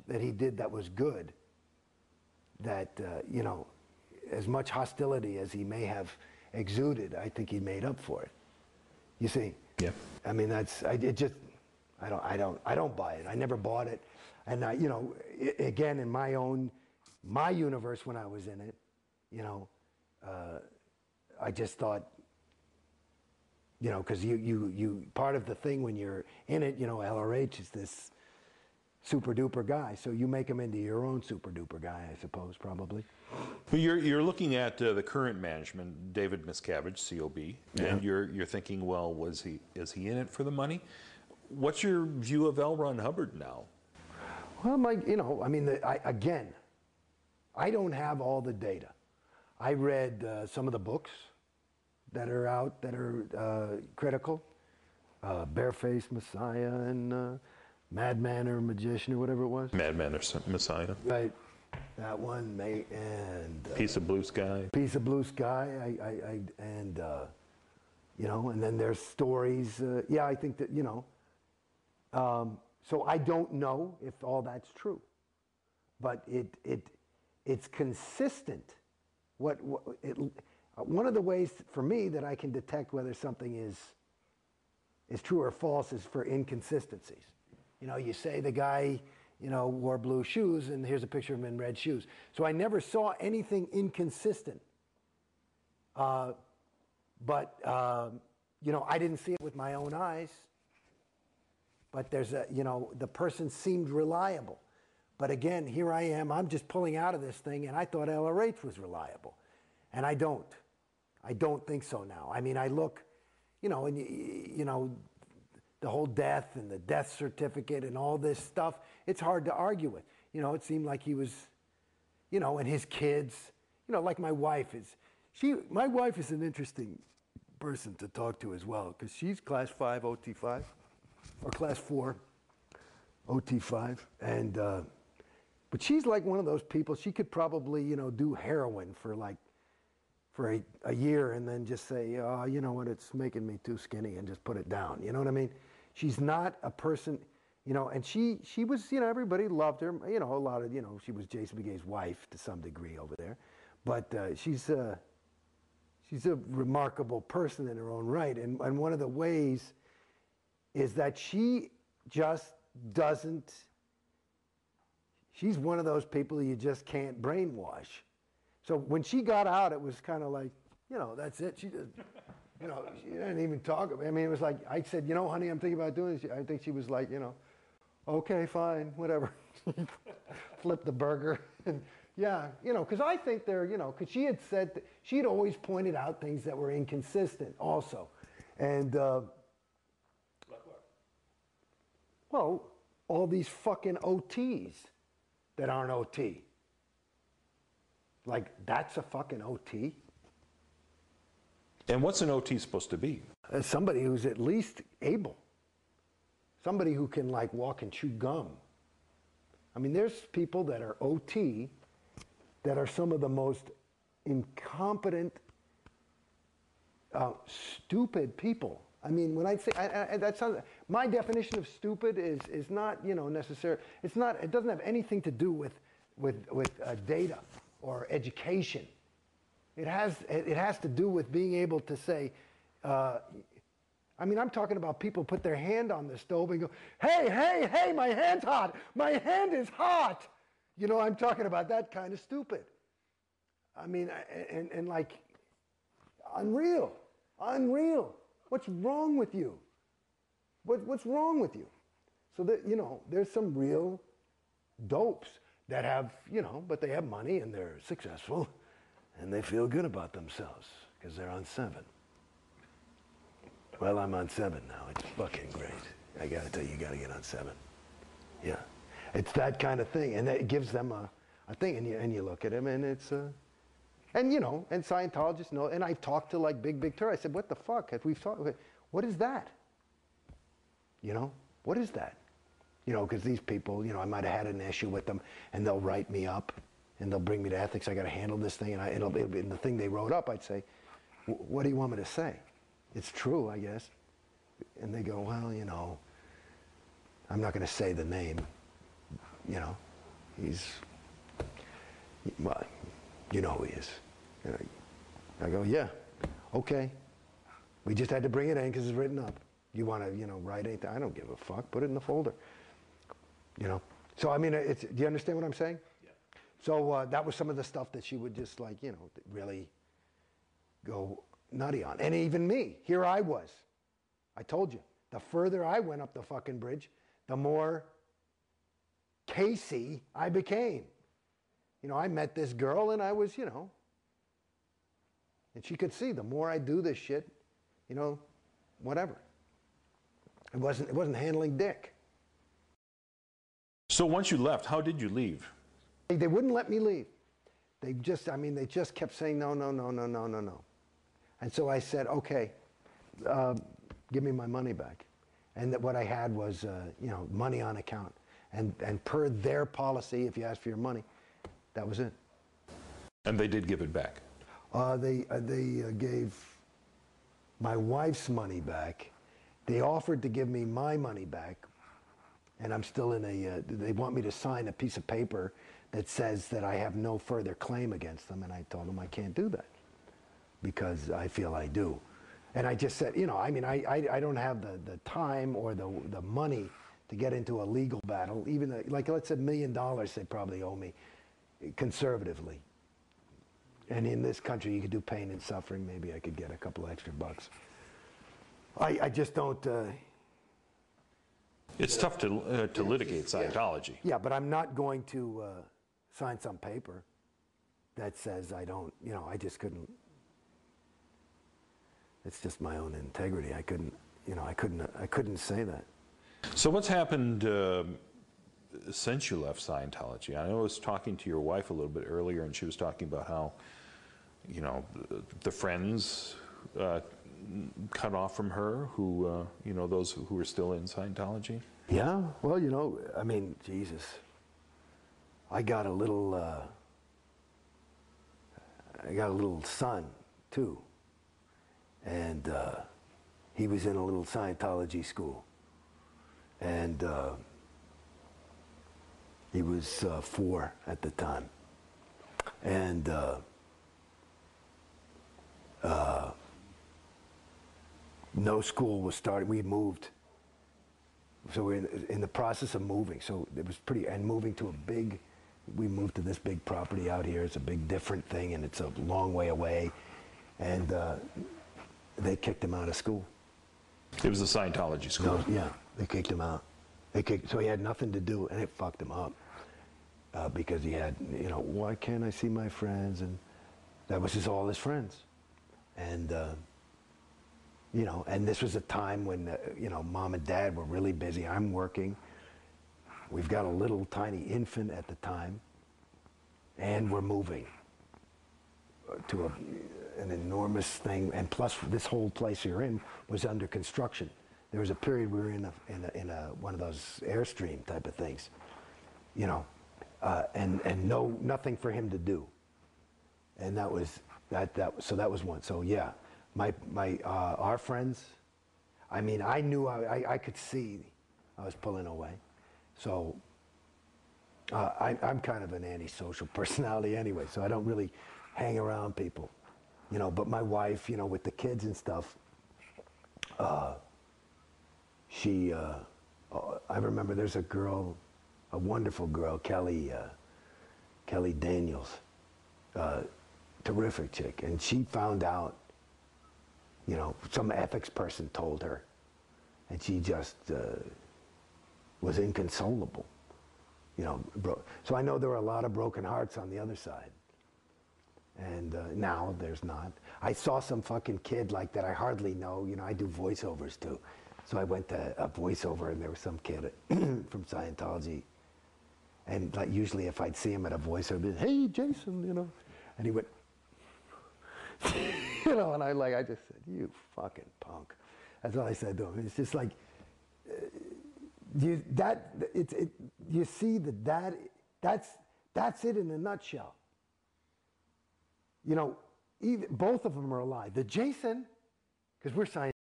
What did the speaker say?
that he did that was good, that, you know, as much hostility as he may have exuded, I think he made up for it. You see? Yeah. I mean, I don't buy it. I never bought it. And you know, again, in my universe when I was in it, you know, I just thought, you know, because you part of the thing when you're in it, you know, LRH is this super duper guy, so you make him into your own super duper guy, I suppose, probably. Well, you're looking at the current management, David Miscavige, COB, and you're thinking, well, is he in it for the money? What's your view of L. Ron Hubbard now? Well, you know, I mean, again, I don't have all the data. I read some of the books that are out that are critical, Barefaced Messiah and Madman or Magician or whatever it was. Madman or Messiah. Right, that one, mate, and Piece of Blue Sky. Piece of Blue Sky, and you know, and then there's stories. Yeah, I think that, you know. So I don't know if all that's true, but it's consistent. One of the ways for me that I can detect whether something is true or false is for inconsistencies. You know, you say the guy, you know, wore blue shoes, and here's a picture of him in red shoes. So I never saw anything inconsistent. But you know, I didn't see it with my own eyes. But there's you know, the person seemed reliable. But again, here I am, I'm just pulling out of this thing, and I thought LRH was reliable. And I don't. I don't think so now. I mean, I look, you know, and you know, the whole death and the death certificate and all this stuff, it's hard to argue with. You know, it seemed like he was, you know, and his kids, you know, like my wife is. My wife is an interesting person to talk to as well, because she's class 5 OT5, or class 4 OT5, and but she's like one of those people. She could probably, you know, do heroin for a year and then just say, oh, you know what, it's making me too skinny, and just put it down. You know what I mean? She's not a person, you know, and she was, you know, everybody loved her. You know, a lot of, you know, she was Jason Beghe's wife to some degree over there, but she's a remarkable person in her own right. And one of the ways is that she just doesn't, she's one of those people you just can't brainwash. So when she got out, it was kind of like, you know, that's it. She just, you know, she didn't even talk. I mean, it was like, I said, you know, honey, I'm thinking about doing this. I think she was like, you know, okay, fine, whatever. Flip the burger. And yeah, you know, because I think they're, you know, because she had said, she had always pointed out things that were inconsistent also. And, like what? Well, all these fucking OTs that aren't OT. Like, that's a fucking OT? And what's an OT supposed to be? Somebody who's at least able. Somebody who can, like, walk and chew gum. I mean, there's people that are OT that are some of the most incompetent, stupid people. I mean, when I say, that sounds, my definition of stupid is not, you know, necessary. It's not, it doesn't have anything to do with data or education. It has to do with being able to say, I mean, I'm talking about people put their hand on the stove and go, hey, hey, hey, my hand's hot. My hand is hot. You know, I'm talking about that kind of stupid. I mean, and like, unreal. What's wrong with you? What's wrong with you? So that, you know, there's some real dopes that have, you know, but they have money and they're successful and they feel good about themselves because they're on 7. Well, I'm on 7 now. It's fucking great. I gotta tell you, you gotta get on 7. Yeah. It's that kind of thing. And it gives them a thing. And you look at him and it's, and you know, and Scientologists know, and I've talked to like Big Tur. I said, what the fuck? We've talked, what is that? You know, what is that? You know, because these people, you know, I might have had an issue with them, and they'll write me up, and they'll bring me to ethics. I got to handle this thing, and it'll be in the thing they wrote up. I'd say, what do you want me to say? It's true, I guess. And they go, well, you know, I'm not going to say the name, you know, Well, you know who he is. And I go, yeah, okay. We just had to bring it in because it's written up. You want to, write anything? I don't give a fuck. Put it in the folder. So, I mean, do you understand what I'm saying? Yeah. So that was some of the stuff that she would just really go nutty on. And even me, here I was. I told you, the further I went up the fucking bridge, the more Casey I became. I met this girl and I was, and she could see the more I do this shit, whatever. It wasn't handling dick. So once you left, how did you leave? They wouldn't let me leave. They just kept saying no. And so I said, okay, give me my money back. And what I had was, money on account. And per their policy, if you ask for your money, that was it. And they did give it back? They gave my wife's money back. They offered to give me my money back. And I'm still in they want me to sign a piece of paper that says that I have no further claim against them. And I told them I can't do that because I feel I do. And I just said, I don't have the time or the money to get into a legal battle. Even let's say $1 million they probably owe me conservatively. And in this country, you could do pain and suffering. Maybe I could get a couple extra bucks. I just don't. It's tough to litigate Scientology. Yeah, but I'm not going to sign some paper that says I don't. I just couldn't. It's just my own integrity. I couldn't. I couldn't say that. So what's happened since you left Scientology? I know I was talking to your wife a little bit earlier, and she was talking about how, the friends cut off from her who, those who were still in Scientology. Yeah, well, Jesus. I got a little son too, and he was in a little Scientology school. And he was 4 at the time. And no school was started. We moved. So we're in the process of moving. So it was and moving to we moved to this big property out here. It's a big different thing, and it's a long way away. And they kicked him out of school. It was a Scientology school? No, yeah. They kicked him out. So he had nothing to do, and it fucked him up because he had, why can't I see my friends? And that was all his friends. And, and this was a time when, Mom and Dad were really busy. I'm working. We've got a little tiny infant at the time, and we're moving to an enormous thing. And plus, this whole place you're in was under construction. There was a period we were in one of those Airstream type of things, and nothing for him to do, and that was one. So yeah, our friends. I knew I could see I was pulling away, so I'm kind of an antisocial personality anyway, so I don't really hang around people, But my wife, with the kids and stuff. I remember there's a girl, a wonderful girl, Kelly Daniels, terrific chick, and she found out, some ethics person told her, and she just was inconsolable, So I know there are a lot of broken hearts on the other side, and now there's not. I saw some fucking kid like that I hardly know, I do voiceovers too. So I went to a voiceover, and there was some kid from Scientology. And usually if I'd see him at a voiceover, I'd be, hey, Jason, And he went, and I just said, you fucking punk. That's what I said to him. It's just like, you see that's it in a nutshell. Both of them are alive. The Jason, because we're Scientology.